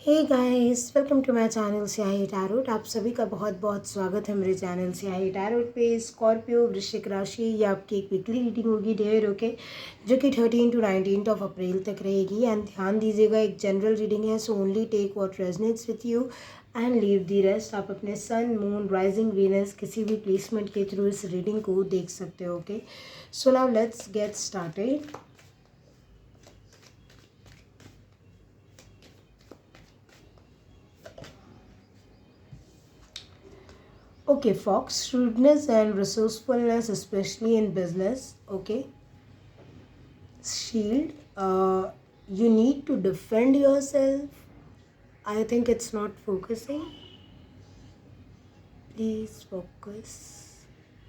Hey guys, welcome to my channel Siyahi tarot. आप सभी का बहुत बहुत स्वागत है मेरे चैनल सियाही टैरोट पे। स्कॉर्पियो वृश्चिक राशि, ये आपकी एक वीकली रीडिंग होगी डेयर ओके, जो कि 13 to 19 ऑफ अप्रैल तक रहेगी। एंड ध्यान दीजिएगा, एक जनरल रीडिंग है, so only take what resonates with you and leave the rest. आप अपने सन, मून, राइजिंग, वीनस किसी भी प्लेसमेंट के थ्रू इस रीडिंग को देख सकते हो। Okay, so now let's get started. Okay, Fox, shrewdness and resourcefulness, especially in business. Okay, Shield, you need to defend yourself. I think it's not focusing. Please focus.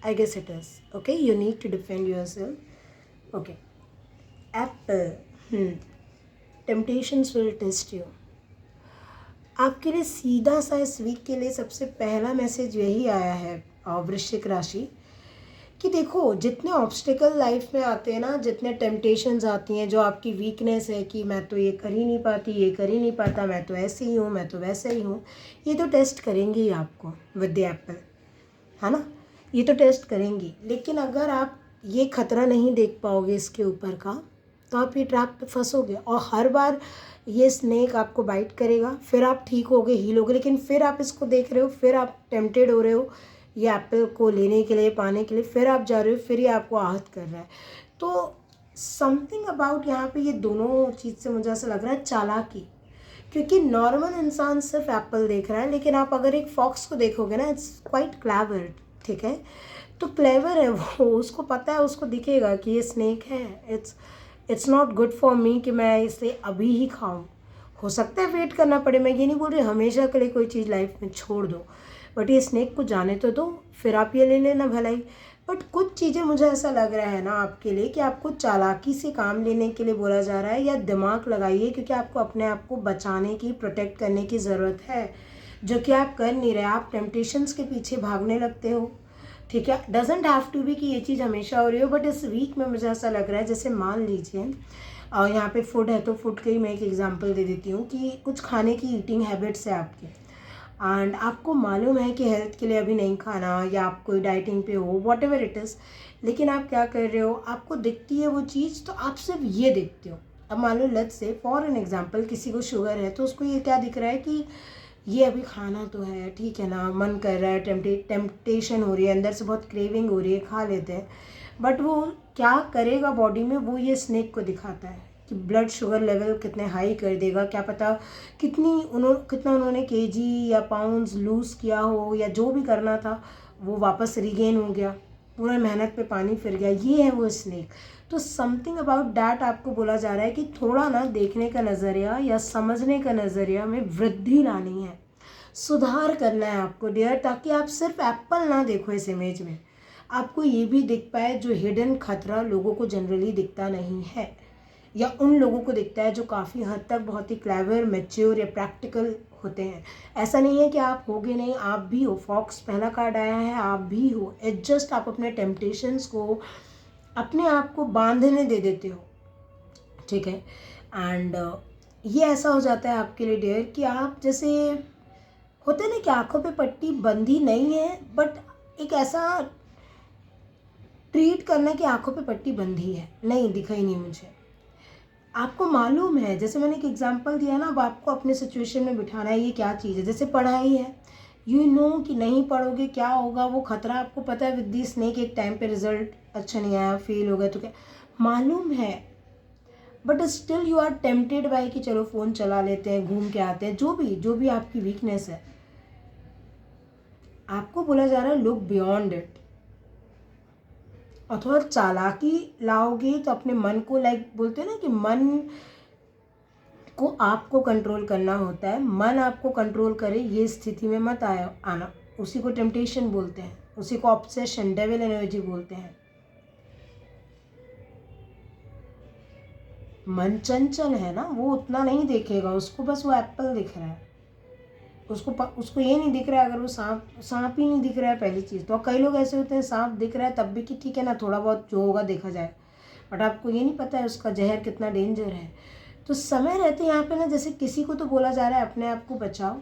I guess it is. Okay, you need to defend yourself. Okay, Apple, temptations will test you. आपके लिए सीधा सा इस week के लिए सबसे पहला message यही आया है वृश्चिक राशि, कि देखो जितने ऑब्स्टिकल लाइफ में आते हैं ना, जितने टेम्पटेशंस आती हैं, जो आपकी वीकनेस है कि मैं तो ये कर ही नहीं पाती, ये कर ही नहीं पाता, मैं तो ऐसे ही हूँ, मैं तो वैसे ही हूँ, ये तो टेस्ट करेंगी ही आपको विद द एप्पल, है ना। ये तो टेस्ट करेंगी, लेकिन अगर आप ये खतरा नहीं देख पाओगे इसके ऊपर का, तो आप ये ट्रैप पे फंसोगे। और हर बार ये स्नेक आपको बाइट करेगा, फिर आप ठीक होगे, हील होगे, लेकिन फिर आप इसको देख रहे हो, फिर आप टेम्पटेड हो रहे हो ये एप्पल को लेने के लिए, पाने के लिए, फिर आप जा रहे हो, फिर ये आपको आहत कर रहा है। तो समथिंग अबाउट यहाँ पे ये दोनों चीज़ से मुझे ऐसा लग रहा है चालाकी, क्योंकि नॉर्मल इंसान सिर्फ एप्पल देख रहा है, लेकिन आप अगर एक फॉक्स को देखोगे ना, इट्स क्वाइट क्लेवर, ठीक है। तो क्लेवर है वो, उसको पता है, उसको दिखेगा कि ये स्नेक है, it's not good for me कि मैं इसे अभी ही खाऊं। हो सकता है वेट करना पड़े, मैं ये नहीं बोल रही हमेशा के लिए कोई चीज़ लाइफ में छोड़ दो, बट ये स्नेक को जाने तो दो, फिर आप ये ले लेना भलाई। बट कुछ चीज़ें मुझे ऐसा लग रहा है ना आपके लिए कि आपको चालाकी से काम लेने के लिए बोला जा रहा है, या दिमाग लगाइए, क्योंकि आपको अपने आप को बचाने की, प्रोटेक्ट करने की ज़रूरत है, जो कि आप कर नहीं रहे। आप टेम्पटेशंस के पीछे भागने लगते हो, ठीक है। डजेंट हैव टू बी कि ये चीज़ हमेशा हो रही हो, बट इस वीक में मुझे ऐसा लग रहा है, जैसे मान लीजिए और यहाँ पे फूड है, तो फूड के ही मैं एक एग्जांपल दे देती हूँ कि कुछ खाने की ईटिंग हैबिट्स है आपकी, एंड आपको मालूम है कि हेल्थ के लिए अभी नहीं खाना, या आप कोई डाइटिंग पे हो, वॉट एवर इट इज़, लेकिन आप क्या कर रहे हो, आपको दिखती है वो चीज़, तो आप सिर्फ ये देखते हो। अब मान लो let's say for an example किसी को शुगर है, तो उसको ये क्या दिख रहा है कि ये अभी खाना तो है, ठीक है ना, मन कर रहा है, टेम्पटेशन हो रही है, अंदर से बहुत क्रेविंग हो रही है, खा लेते हैं। बट वो क्या करेगा बॉडी में, वो ये स्नेक को दिखाता है कि ब्लड शुगर लेवल कितने हाई कर देगा, क्या पता कितना उन्होंने केजी या पाउंड्स लूज़ किया हो, या जो भी करना था वो वापस रिगेन हो गया, पूरा मेहनत पे पानी फिर गया, ये है वो स्नेक। तो समथिंग अबाउट डैट आपको बोला जा रहा है कि थोड़ा ना देखने का नज़रिया या समझने का नज़रिया में वृद्धि लानी है, सुधार करना है आपको डियर, ताकि आप सिर्फ एप्पल ना देखो इस इमेज में, आपको ये भी दिख पाए जो हिडन खतरा लोगों को जनरली दिखता नहीं है, या उन लोगों को दिखता है जो काफ़ी हद तक बहुत ही क्लेवर, मैच्योर या प्रैक्टिकल होते हैं। ऐसा नहीं है कि आप होगे नहीं, आप भी हो। फॉक्स पहला कार्ड आया है, आप भी हो। एडजस्ट, आप अपने टेम्पटेशंस को, अपने आप को बांधने दे देते हो, ठीक है। एंड ये ऐसा हो जाता है आपके लिए डियर कि आप जैसे होते हैं ना कि आंखों पे पट्टी बंधी नहीं है, बट एक ऐसा ट्रीट करना कि आंखों पे पट्टी बंधी है, नहीं दिखाई नहीं मुझे। आपको मालूम है, जैसे मैंने एक एग्जांपल दिया ना, अब आपको अपने सिचुएशन में बिठाना है, ये क्या चीज़ है, जैसे पढ़ाई है, यू नो कि नहीं पढ़ोगे क्या होगा, वो खतरा आपको पता है, विद दी स्नेक एक टाइम पे रिजल्ट अच्छा नहीं आया, फेल हो गया तो क्या मालूम है, but still you are tempted by कि चलो फ़ोन चला लेते हैं, घूम के आते हैं, जो भी आपकी वीकनेस है, आपको बोला जा रहा है लुक बियॉन्ड इट। और थोड़ा चालाकी लाओगे तो अपने मन को, लाइक बोलते हैं ना कि मन को आपको कंट्रोल करना होता है, मन आपको कंट्रोल करे, ये स्थिति में मत आना, उसी को टेम्पटेशन बोलते हैं, उसी को ऑब्सेशन, डेविल एनर्जी बोलते हैं। मन चंचल है ना, वो उतना नहीं देखेगा, उसको बस वो एप्पल दिख रहा है, उसको ये नहीं दिख रहा है, अगर वो सांप ही नहीं दिख रहा है पहली चीज़ तो। कई लोग ऐसे होते हैं सांप दिख रहा है तब भी कि ठीक है ना, थोड़ा बहुत जो होगा देखा जाए, बट आपको ये नहीं पता है उसका जहर कितना डेंजर है। तो समय रहते यहाँ पे ना जैसे किसी को तो बोला जा रहा है अपने आप को बचाओ,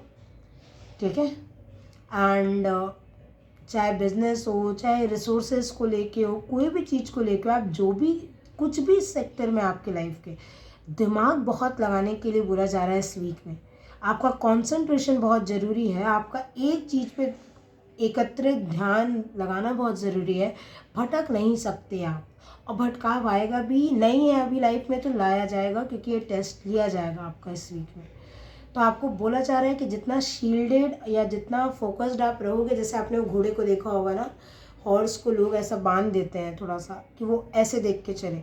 ठीक है। एंड चाहे बिजनेस हो, चाहे रिसोर्सेज को लेके हो, कोई भी चीज़ को लेके हो, आप जो भी कुछ भी सेक्टर में आपके लाइफ के, दिमाग बहुत लगाने के लिए बोला जा रहा है इस वीक में। आपका कंसंट्रेशन बहुत ज़रूरी है, आपका एक चीज़ पे एकत्रित ध्यान लगाना बहुत ज़रूरी है। भटक नहीं सकते आप, और भटकाव आएगा भी नहीं है अभी लाइफ में तो लाया जाएगा, क्योंकि ये टेस्ट लिया जाएगा आपका इस वीक में। तो आपको बोला जा रहा है कि जितना शील्डेड या जितना फोकस्ड आप रहोगे, जैसे आपने वो घोड़े को देखा होगा ना, हॉर्स को लोग ऐसा बांध देते हैं थोड़ा सा कि वो ऐसे देख के चले,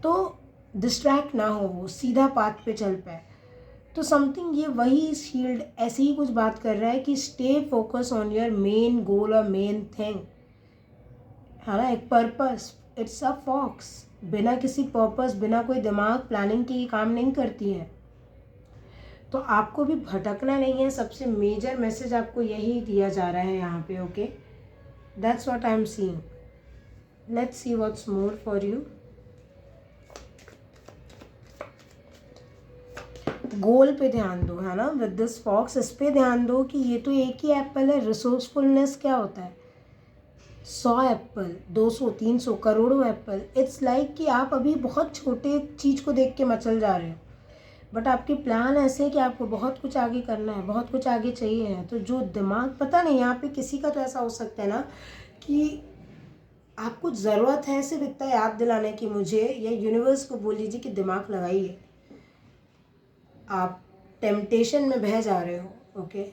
तो डिस्ट्रैक्ट ना हो, वो सीधा पाथ पे चल पाए। तो समथिंग ये वही शील्ड ऐसे ही कुछ बात कर रहा है कि stay focus on your main goal और मेन थिंग, है ना, एक पर्पस। इट्स अ फॉक्स, बिना किसी पर्पस, बिना कोई दिमाग प्लानिंग के ये काम नहीं करती है। तो आपको भी भटकना नहीं है, सबसे मेजर मैसेज आपको यही दिया जा रहा है यहाँ पे। Okay, that's what I am seeing. Let's see what's more for you. Goal पे ध्यान दो, है ना, विद दिस फॉक्स, इस पे ध्यान दो कि ये तो एक ही एप्पल है। रिसोर्सफुलनेस क्या होता है? 100 एप्पल, 200, 300, करोड़ों एप्पल। इट्स लाइक कि आप अभी बहुत छोटे चीज़ को देख के मचल जा रहे हो, बट आपके प्लान ऐसे है कि आपको बहुत कुछ आगे करना है, बहुत कुछ आगे चाहिए है। तो जो दिमाग, पता नहीं यहाँ पे किसी का तो ऐसा हो सकता है ना कि आपको ज़रूरत है सिर्फ इतना याद दिलाने की मुझे, या यूनिवर्स को बोल लीजिए कि दिमाग लगाइए, आप टेम्पटेशन में बह जा रहे हो। ओके,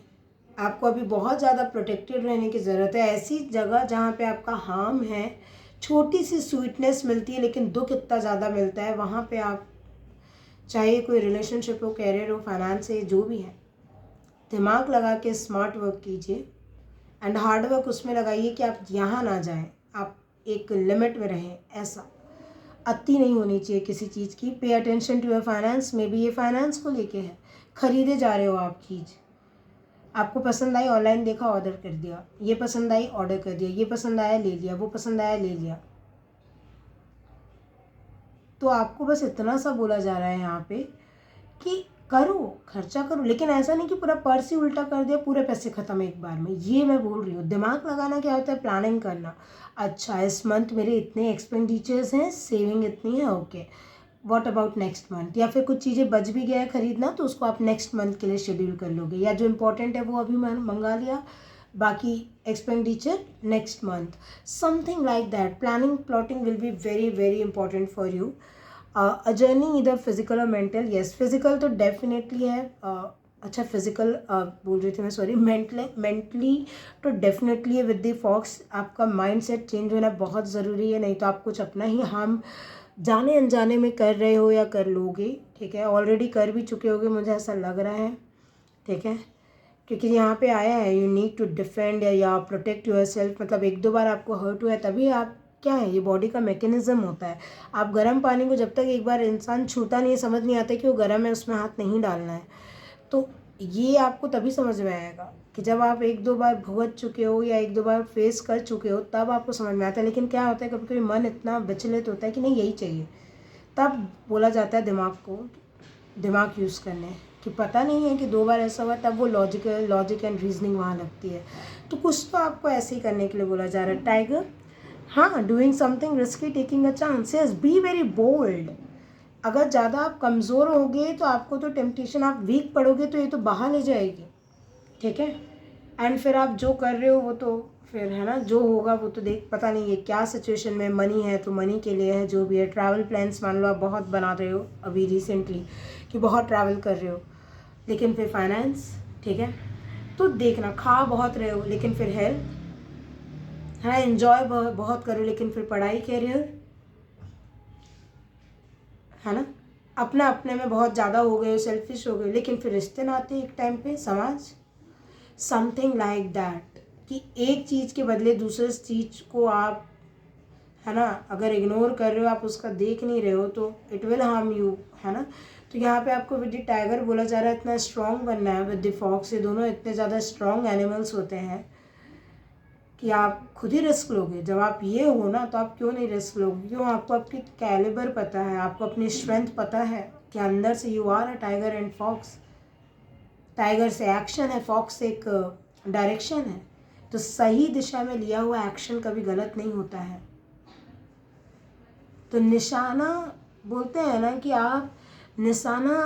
आपको अभी बहुत ज़्यादा प्रोटेक्टेड रहने की ज़रूरत है। ऐसी जगह जहाँ पे आपका हार्म है, छोटी सी स्वीटनेस मिलती है लेकिन दुख इतना ज़्यादा मिलता है, वहाँ पे आप, चाहे कोई रिलेशनशिप हो, कैरियर हो, फाइनेंस है, जो भी है, दिमाग लगा के स्मार्ट वर्क कीजिए एंड हार्ड वर्क उसमें लगाइए कि आप यहाँ ना जाएं, आप एक लिमिट में रहें। ऐसा अति नहीं होनी चाहिए किसी चीज़ की। Pay attention to your finance, में भी ये फाइनेंस को लेके है। खरीदे जा रहे हो आप चीज़, आपको पसंद आई, ऑनलाइन देखा, ऑर्डर कर दिया, ये पसंद आई, ऑर्डर कर दिया, ये पसंद आया, ले लिया, वो पसंद आया, ले लिया। तो आपको बस इतना सा बोला जा रहा है यहाँ पे कि करो, खर्चा करो, लेकिन ऐसा नहीं कि पूरा पर्स ही उल्टा कर दिया, पूरे पैसे ख़त्म एक बार में। ये मैं बोल रही हूँ, दिमाग लगाना क्या होता है, प्लानिंग करना। अच्छा, इस मंथ मेरे इतने एक्सपेंडिचर्स हैं, सेविंग इतनी है, okay, what about next month? या फिर कुछ चीज़ें बच भी गया है खरीदना, तो उसको आप नेक्स्ट मंथ के लिए शेड्यूल कर लोगे, या जो इंपॉर्टेंट है वो अभी मंगा लिया, बाकी expenditure next month. Something like that. Planning, plotting will be very very important for you. A journey इधर फिजिकल और मेंटल, यस फिजिकल तो डेफिनेटली है। अच्छा, फिजिकल बोल रही थी मैं, सॉरी, मेंटली तो डेफिनेटली है। विद द फॉक्स आपका माइंड सेट चेंज होना बहुत ज़रूरी है, नहीं तो आप कुछ अपना ही हार्म जाने अनजाने में कर रहे हो या कर लोगे, ठीक है। ऑलरेडी कर भी चुके होगे, मुझे ऐसा लग रहा है, ठीक है, क्योंकि यहाँ पे आया है यू नीड टू डिफेंड या प्रोटेक्ट योर सेल्फ। मतलब एक दो बार आपको हर्ट हुआ है, तभी आप, क्या है, ये बॉडी का मैकेनिज्म होता है। आप गर्म पानी को जब तक एक बार इंसान छूता नहीं, समझ नहीं आता कि वो गर्म है, उसमें हाथ नहीं डालना है। तो ये आपको तभी समझ में आएगा कि जब आप एक दो बार भुगत चुके हो या एक दो बार फेस कर चुके हो, तब आपको समझ में आता है। लेकिन क्या होता है, कभी कभी मन इतना विचलित होता है कि नहीं यही चाहिए, तब बोला जाता है दिमाग को, दिमाग यूज़ करने, कि पता नहीं है कि दो बार ऐसा हुआ, तब वो लॉजिक एंड रीजनिंग वहाँ लगती है। तो कुछ तो आपको ऐसे ही करने के लिए बोला जा रहा है। टाइगर, हाँ, doing something risky, taking a chance, yes, be very bold. अगर ज़्यादा आप कमज़ोर होगे तो आपको तो टेम्पटेशन, आप वीक पड़ोगे तो ये तो बाहर ले जाएगी, ठीक है। एंड फिर आप जो कर रहे हो वो तो फिर, है ना, जो होगा वो तो देख, पता नहीं है क्या सिचुएशन में। मनी है तो मनी के लिए है, जो भी है। ट्रैवल प्लान्स मान लो आप बहुत बना रहे हो अभी रिसेंटली, कि बहुत ट्रैवल कर रहे हो, लेकिन फिर फाइनेंस, ठीक है, तो देखना, खा बहुत रहे हो लेकिन फिर हेल्थ, है, एंजॉय बहुत करो लेकिन फिर पढ़ाई, कैरियर, है ना, अपना अपने में बहुत ज़्यादा हो गए हो, सेल्फिश हो गए, लेकिन फिर रिश्ते नाते एक टाइम पे, समाज, समथिंग लाइक दैट, कि एक चीज़ के बदले दूसरे चीज़ को आप, है ना, अगर इग्नोर कर रहे हो, आप उसका देख नहीं रहे हो, तो इट विल हार्म यू, है ना। तो यहाँ पे आपको विद द टाइगर बोला जा रहा है इतना स्ट्रॉन्ग बनना है, विद द फॉक्स, ये दोनों इतने ज़्यादा स्ट्रॉन्ग एनिमल्स होते हैं कि आप खुद ही रिस्क लोगे। जब आप ये हो ना, तो आप क्यों नहीं रिस्क लोगे? क्यों? आपको आपकी कैलिबर पता है, आपको अपनी स्ट्रेंथ पता है कि अंदर से you are a tiger and fox. Tiger से एक्शन है, फॉक्स एक डायरेक्शन है। तो सही दिशा में लिया हुआ एक्शन कभी गलत नहीं होता है। तो निशाना बोलते हैं ना कि आप निशाना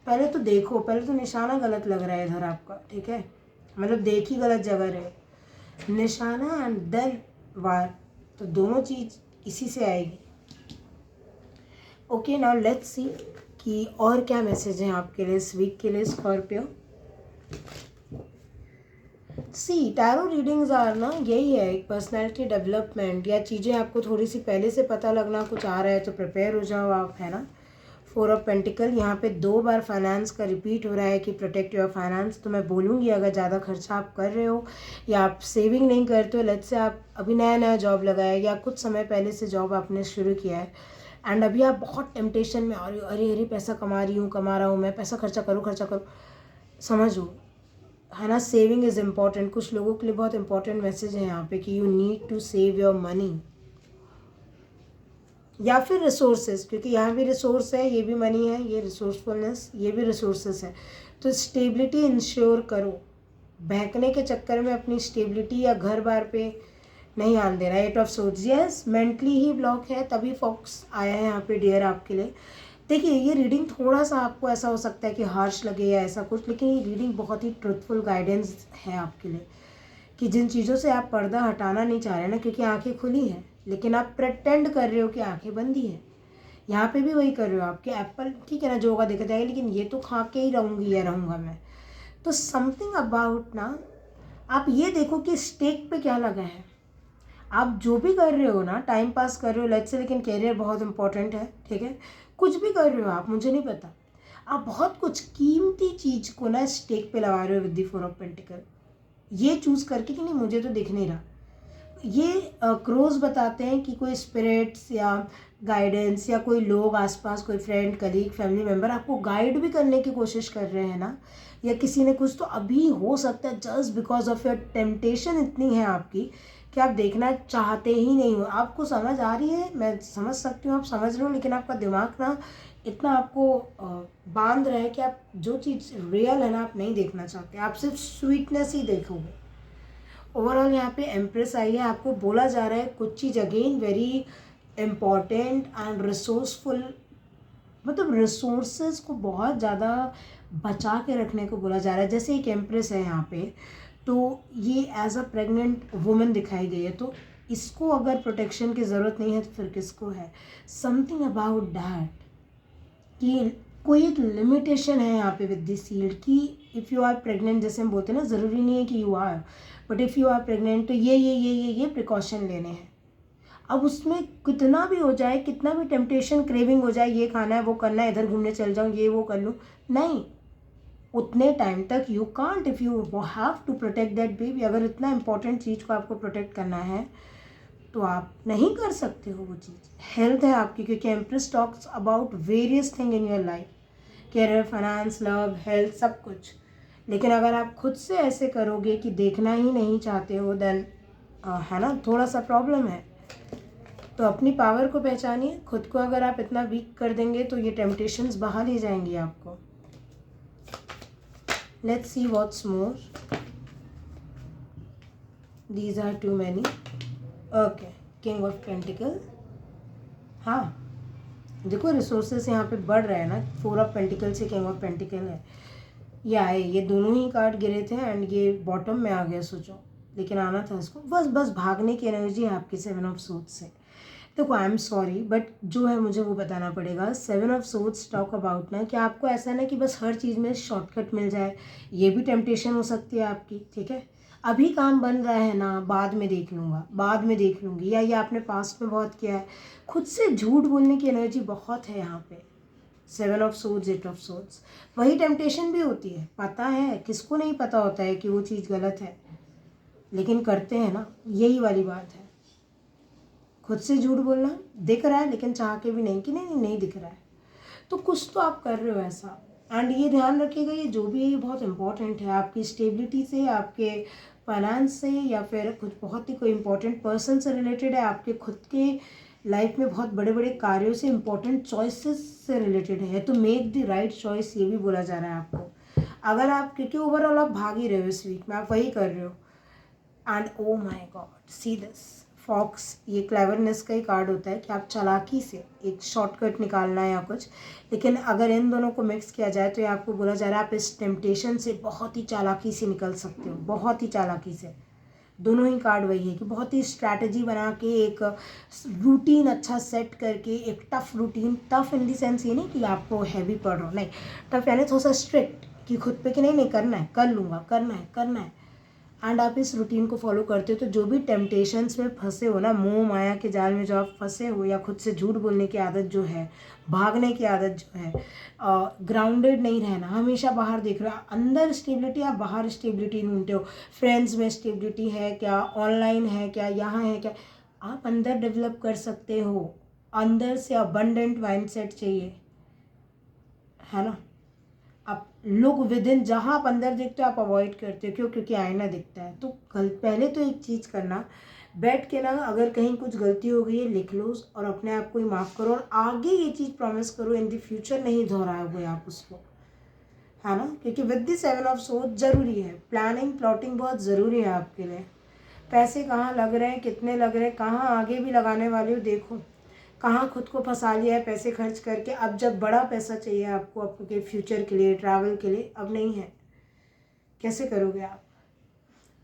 पहले तो देखो, पहले तो निशाना गलत लग रहा है इधर आपका, ठीक है, मतलब देख ही गलत जगह रहे। निशाना एंड देन वार, तो दोनों चीज़ इसी से आएगी। ओके, नाउ लेट्स सी कि और क्या मैसेज है आपके लिए इस वीक के लिए Scorpio. See tarot readings are ना, यही है एक पर्सनैलिटी डेवलपमेंट, या चीज़ें आपको थोड़ी सी पहले से पता लगना, कुछ आ रहा है तो प्रिपेयर हो जाओ आप, है ना। 4 ऑफ पेंटिकल, यहाँ पे 2 बार फाइनेंस का रिपीट हो रहा है कि प्रोटेक्ट योर फाइनेंस। तो मैं बोलूँगी अगर ज़्यादा खर्चा आप कर रहे हो या आप सेविंग नहीं करते हो, लेट्स से आप अभी नया नया जॉब लगाए या कुछ समय पहले से जॉब आपने शुरू किया है एंड अभी आप बहुत टेम्पटेशन में आ रही हो, अरे अरे पैसा कमा रहा हूँ मैं, पैसा खर्चा करो, समझो, है ना। Saving is important. कुछ लोगों के लिए बहुत इंपॉर्टेंट मैसेज है यहाँ पे कि you need to save your money या फिर रिसोर्सेज, क्योंकि यहाँ भी रिसोर्स है, ये भी मनी है, ये रिसोर्सफुलनेस, ये भी रिसोर्सेज है। तो स्टेबिलिटी इंश्योर करो, बहकने के चक्कर में अपनी स्टेबिलिटी या घर बार पे नहीं आन देना। 8 of swords, yes mentally he block है, तभी फॉक्स आया है यहाँ पे डियर आपके लिए। देखिए ये रीडिंग थोड़ा सा आपको ऐसा हो सकता है कि हार्श लगे या ऐसा कुछ, लेकिन ये रीडिंग बहुत ही ट्रुथफुल गाइडेंस है आपके लिए कि जिन चीज़ों से आप पर्दा हटाना नहीं चाह रहे ना, क्योंकि आंखें खुली हैं लेकिन आप प्रेटेंड कर रहे हो कि आंखें बंदी हैं। यहाँ पे भी वही कर रहे हो आपके एप्पल, ठीक है ना, जो होगा देखा जाएगा, लेकिन ये तो खा के ही रहूँगी या रहूँगा मैं। तो समथिंग अबाउट ना, आप ये देखो कि स्टेक पे क्या लगा है। आप जो भी कर रहे हो ना, टाइम पास कर रहे हो लेट्स से, लेकिन कैरियर बहुत इंपॉर्टेंट है, ठीक है, कुछ भी कर रहे हो आप, मुझे नहीं पता, आप बहुत कुछ कीमती चीज़ को ना स्टेक पे लगा रहे हो विद द 4 ऑफ पेंटिकल, ये चूज़ करके कि नहीं मुझे तो दिख नहीं रहा। ये क्रोज बताते हैं कि कोई स्पिरिट्स या गाइडेंस या कोई लोग आसपास, कोई फ्रेंड, कलीग, फैमिली मेम्बर आपको गाइड भी करने की कोशिश कर रहे हैं ना, या किसी ने कुछ तो अभी हो सकता है just because of your temptation इतनी है आपकी कि आप देखना चाहते ही नहीं हो। आपको समझ आ रही है, मैं समझ सकती हूँ आप समझ रहे हो, लेकिन आपका दिमाग ना इतना आपको बांध रहा है कि आप जो चीज़ रियल है ना आप नहीं देखना चाहते, आप सिर्फ स्वीटनेस ही देखोगे। ओवरऑल यहाँ पे एम्प्रेस आई है, आपको बोला जा रहा है कुछ चीज़ again very important and resourceful, मतलब रिसोर्सेज को बहुत ज़्यादा बचा के रखने को बोला जा रहा है। जैसे एक एम्प्रेस है यहाँ पे, तो ये एज अ प्रेग्नेंट वुमेन दिखाई गई है, तो इसको अगर प्रोटेक्शन की ज़रूरत नहीं है तो फिर किसको है। समथिंग अबाउट दैट कि कोई एक लिमिटेशन है यहाँ पे विद दिस सील्ड कि इफ़ यू आर प्रेग्नेंट, जैसे हम बोलते हैं ना, ज़रूरी नहीं है कि you are, but if you are pregnant तो ये प्रिकॉशन लेने हैं। अब उसमें कितना भी हो जाए, कितना भी टेम्पटेशन, क्रेविंग हो जाए, ये खाना है, वो करना है, इधर घूमने चल जाऊँ, ये वो कर लूँ, नहीं, उतने टाइम तक you can't, if you have to protect that baby. अगर इतना इंपॉर्टेंट चीज़ को आपको प्रोटेक्ट करना है तो आप नहीं कर सकते हो वो चीज़। हेल्थ है आपकी, क्योंकि Empress talks about various thing in your life, career, finance, love, health, सब कुछ। लेकिन अगर आप खुद से ऐसे करोगे कि देखना ही नहीं चाहते हो, देन है ना, थोड़ा सा प्रॉब्लम है। तो अपनी पावर को पहचानिए, खुद को अगर आप इतना वीक कर देंगे तो ये टेम्पटेशंस बाहर ही जाएंगी आपको। Let's see what's more, these are too many. Okay, king of pentacle, हाँ देखो रिसोर्सेस यहाँ पे बढ़ रहा है ना, 4 ऑफ पेंटिकल से किंग ऑफ पेंटिकल है, ये आए, ये दोनों ही कार्ड गिरे थे एंड ये बॉटम में आ गया, सोचो, लेकिन आना था इसको, बस भागने की एनर्जी है आपकी 7 ऑफ सोर्ड्स से। देखो आई एम सॉरी बट जो है मुझे वो बताना पड़ेगा। 7 ऑफ सोर्ड्स टॉक अबाउट ना कि आपको ऐसा ना कि बस हर चीज़ में शॉर्टकट मिल जाए, ये भी टेम्पटेशन हो सकती है आपकी, ठीक है, अभी काम बन रहा है ना, बाद में देख लूँगा, बाद में देख लूँगी, या ये आपने पास्ट में बहुत किया है, खुद से झूठ बोलने की एनर्जी बहुत है यहाँ पे। 7 ऑफ सोर्ड्स, 8 ऑफ सोर्ड्स, वही टेम्पटेशन भी होती है, पता है, किसको नहीं पता होता है कि वो चीज़ गलत है, लेकिन करते हैं ना, यही वाली बात है। खुद से झूठ बोलना, दिख रहा है लेकिन चाह के भी नहीं कि नहीं दिख रहा है, तो कुछ तो आप कर रहे हो ऐसा। एंड ये ध्यान रखिएगा, ये जो भी है ये बहुत इंपॉर्टेंट है आपकी स्टेबिलिटी से, आपके फाइनेंस से, या फिर कुछ बहुत ही कोई इंपॉर्टेंट पर्सन से रिलेटेड है, आपके खुद के लाइफ में बहुत बड़े बड़े कार्यों से, इंपॉर्टेंट चॉइसेस से रिलेटेड है, तो मेक द राइट चॉइस, ये भी बोला जा रहा है आपको। अगर आप, क्योंकि ओवरऑल आप भाग ही रहे हो इस वीक में, आप वही कर रहे हो। And oh my god, see this fox, ये क्लेवरनेस का ही कार्ड होता है कि आप चालाकी से एक शॉर्टकट निकालना है या कुछ। लेकिन अगर इन दोनों को मिक्स किया जाए तो ये आपको बोला जा रहा है आप इस टेम्पटेशन से बहुत ही चालाकी से निकल सकते हो, बहुत ही चालाकी से। दोनों ही कार्ड वही है कि बहुत ही स्ट्रैटेजी बना के, एक रूटीन अच्छा सेट करके, एक tough routine, tough in the sense ये नहीं कि आपको हैवी पड़ रहा हो, नहीं, टफ यानी थोड़ा सा स्ट्रिक्ट कि खुद पे कि नहीं नहीं करना है, कर लूँगा, करना है, करना है। एंड आप इस रूटीन को फॉलो करते हो तो जो भी टेम्पटेशंस में फंसे हो ना, मोह माया के जाल में जो आप फंसे हो, या खुद से झूठ बोलने की आदत जो है, भागने की आदत जो है, ग्राउंडेड नहीं रहना, हमेशा बाहर देख रहे हो, अंदर स्टेबिलिटी, आप बाहर स्टेबिलिटी ढूंढते हो, फ्रेंड्स में स्टेबिलिटी है क्या, ऑनलाइन है क्या, यहाँ है क्या, आप अंदर डेवलप कर सकते हो। अंदर से अबंडेंट माइंडसेट चाहिए, है ना। आप लोग विद इन, जहाँ आप अंदर देखते हो आप अवॉइड करते हो, क्यों, क्योंकि आईना दिखता है। तो पहले तो एक चीज़ करना, बैठ के ना, अगर कहीं कुछ गलती हो गई है लिख लो और अपने आप को ही माफ़ करो, और आगे ये चीज़ प्रॉमिस करो इन द फ्यूचर नहीं दोहराओगे आप उसको, है ना। क्योंकि विद द 7 ऑफ सोर्ड्स ज़रूरी है, प्लानिंग प्लॉटिंग बहुत ज़रूरी है आपके लिए। पैसे कहाँ लग रहे हैं, कितने लग रहे हैं, कहाँ आगे भी लगाने वाले हो, देखो कहाँ खुद को फंसा लिया है पैसे खर्च करके। अब जब बड़ा पैसा चाहिए आपको आपके फ्यूचर के लिए, ट्रैवल के लिए, अब नहीं है, कैसे करोगे आप,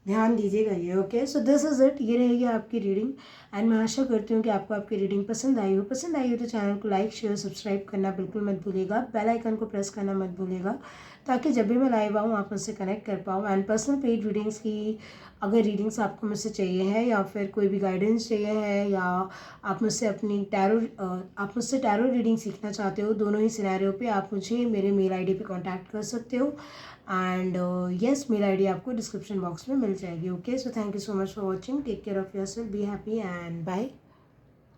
ध्यान दीजिएगा ये। Okay, so this is it, ये रहेगी आपकी रीडिंग। एंड मैं आशा करती हूँ कि आपको आपकी रीडिंग पसंद आई हो। पसंद आई हो तो चैनल को लाइक शेयर सब्सक्राइब करना बिल्कुल मत भूलिएगा, बेल आइकन को प्रेस करना मत भूलिएगा, ताकि जब भी मैं लाइव आऊँ आप मुझसे कनेक्ट कर पाओ। एंड पर्सनल पेड रीडिंग्स की अगर रीडिंग्स आपको मुझसे चाहिए है, या फिर कोई भी गाइडेंस चाहिए है, या आप मुझसे अपनी आप मुझसे टैरो रीडिंग सीखना चाहते हो, दोनों ही सिनेरियो पे आप मुझे मेरे मेल आईडी पे कांटेक्ट कर सकते हो। एंड येस, मेल आईडी आपको डिस्क्रिप्शन बॉक्स में मिल जाएगी। Okay, so thank you so much for watching, take care of yourself, be happy and bye.